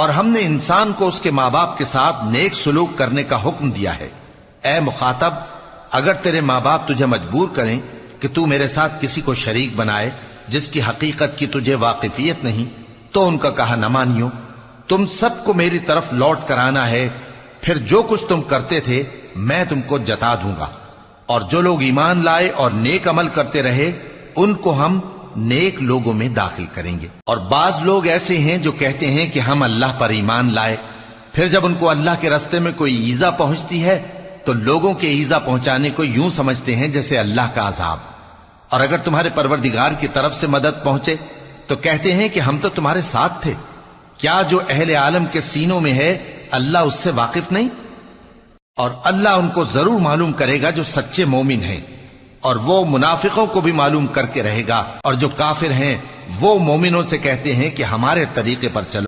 और हमने इंसान को उसके माँ बाप के साथ नेक सुलूक करने का हुक्म दिया है। ए मुखातब, अगर तेरे माँ बाप तुझे मजबूर करें कि तू मेरे साथ किसी को शरीक बनाए जिसकी हकीकत की तुझे वाकिफियत नहीं, तो उनका कहा न मानियो। तुम सबको मेरी तरफ लौट कर आना है, फिर जो कुछ तुम करते थे मैं तुमको जता दूंगा। और जो लोग ईमान लाए और नेक अमल करते रहे उनको हम नेक लोगों में दाखिल करेंगे। और बाज लोग ऐसे हैं जो कहते हैं कि हम अल्लाह पर ईमान लाए, फिर जब उनको अल्लाह के रास्ते में कोई ईजा पहुंचती है तो लोगों के ईजा पहुंचाने को यूं समझते हैं जैसे अल्लाह का अजाब। और अगर तुम्हारे परवरदिगार की तरफ से मदद पहुंचे तो कहते हैं कि हम तो तुम्हारे साथ थे। क्या जो अहले आलम के सीनों में है अल्लाह उससे वाकिफ नहीं? और अल्लाह उनको जरूर मालूम करेगा जो सच्चे मोमिन हैं, और वो मुनाफिकों को भी मालूम करके रहेगा। और जो काफिर हैं वो मोमिनों से कहते हैं कि हमारे तरीके पर चलो।